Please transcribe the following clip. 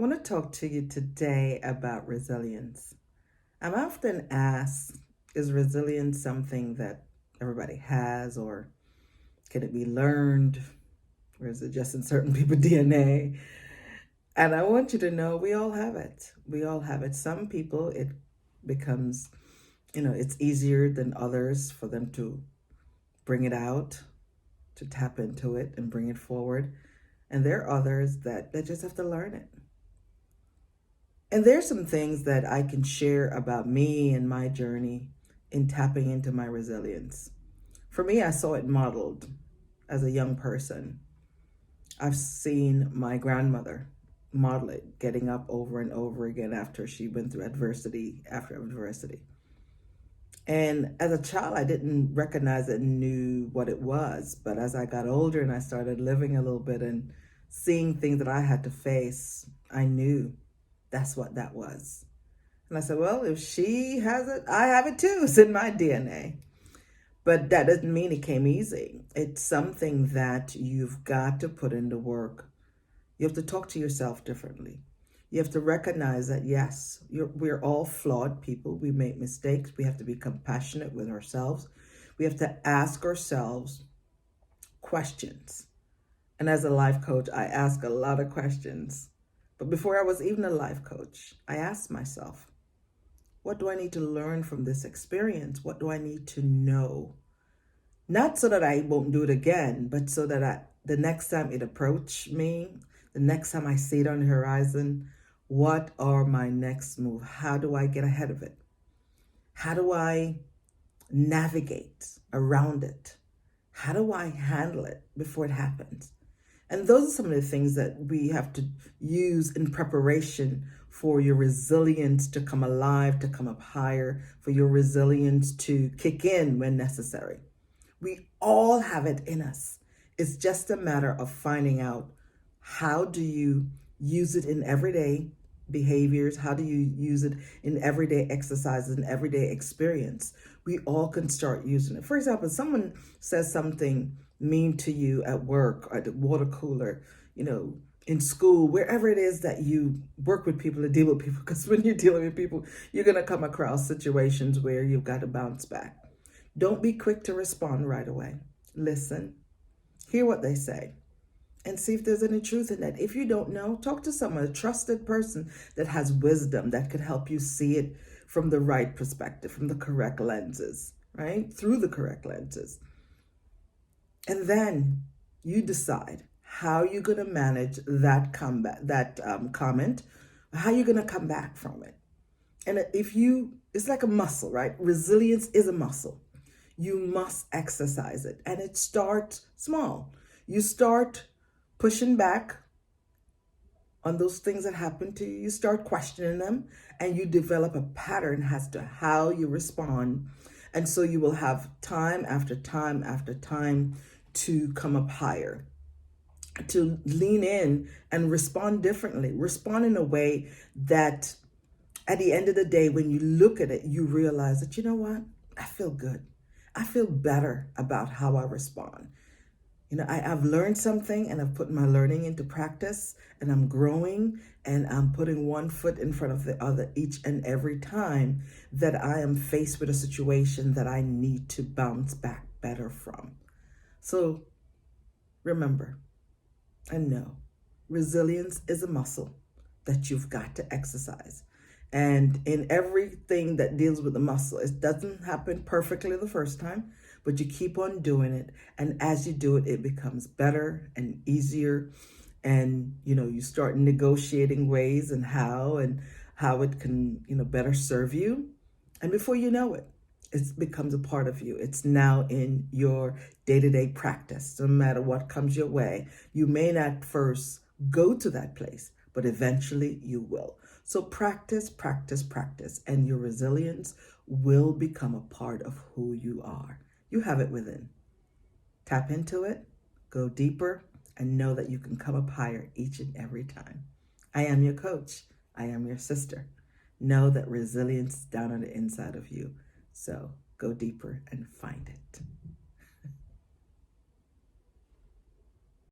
I want to talk to you today about resilience. I'm often asked, is resilience something that everybody has, or can it be learned, or is it just in certain people's DNA? And I want you to know we all have it. We all have it. Some people, it becomes, it's easier than others for them to bring it out, to tap into it and bring it forward. And there are others that they just have to learn it. And there's some things that I can share about me and my journey in tapping into my resilience. For me, I saw it modeled as a young person. I've seen my grandmother model it, getting up over and over again after she went through adversity after adversity. And as a child, I didn't recognize it and knew what it was. But as I got older and I started living a little bit and seeing things that I had to face, I knew that's what that was. And I said, well, if she has it, I have it too. It's in my DNA. But that doesn't mean it came easy. It's something that you've got to put into work. You have to talk to yourself differently. You have to recognize that, yes, we're all flawed people. We make mistakes. We have to be compassionate with ourselves. We have to ask ourselves questions. And as a life coach, I ask a lot of questions. But before I was even a life coach, I asked myself, what do I need to learn from this experience? What do I need to know? Not so that I won't do it again, but so that the next time it approaches me, the next time I see it on the horizon, what are my next move? How do I get ahead of it? How do I navigate around it? How do I handle it before it happens? And those are some of the things that we have to use in preparation for your resilience to come alive, to come up higher, for your resilience to kick in when necessary. We all have it in us. It's just a matter of finding out, how do you use it in everyday behaviors? How do you use it in everyday exercises and everyday experience? We all can start using it. For example, someone says something mean to you at work or at the water cooler, in school, wherever it is that you work with people or deal with people, because when you're dealing with people, you're going to come across situations where you've got to bounce back. Don't be quick to respond right away. Listen, hear what they say, and see if there's any truth in that. If you don't know, talk to someone, a trusted person that has wisdom that could help you see it from the right perspective, from the correct lenses, right? Through the correct lenses. And then you decide how you're going to manage that comment, how you're going to come back from it. And it's like a muscle, right? Resilience is a muscle. You must exercise it. And it starts small. You start pushing back on those things that happen to you. You start questioning them, and you develop a pattern as to how you respond. And so you will have time after time after time to come up higher, to lean in and respond differently. Respond in a way that at the end of the day, when you look at it, you realize that, you know what? I feel good. I feel better about how I respond. I've learned something, and I've put my learning into practice, and I'm growing, and I'm putting one foot in front of the other each and every time that I am faced with a situation that I need to bounce back better from. So remember and know, resilience is a muscle that you've got to exercise. And in everything that deals with the muscle, it doesn't happen perfectly the first time, but you keep on doing it. And as you do it, it becomes better and easier. And, you start negotiating ways and how it can, better serve you. And before you know it, it becomes a part of you. It's now in your day-to-day practice. No matter what comes your way, you may not first go to that place, but eventually you will. So practice, practice, practice, and your resilience will become a part of who you are. You have it within. Tap into it, go deeper, and know that you can come up higher each and every time. I am your coach. I am your sister. Know that resilience is down on the inside of you. So go deeper and find it.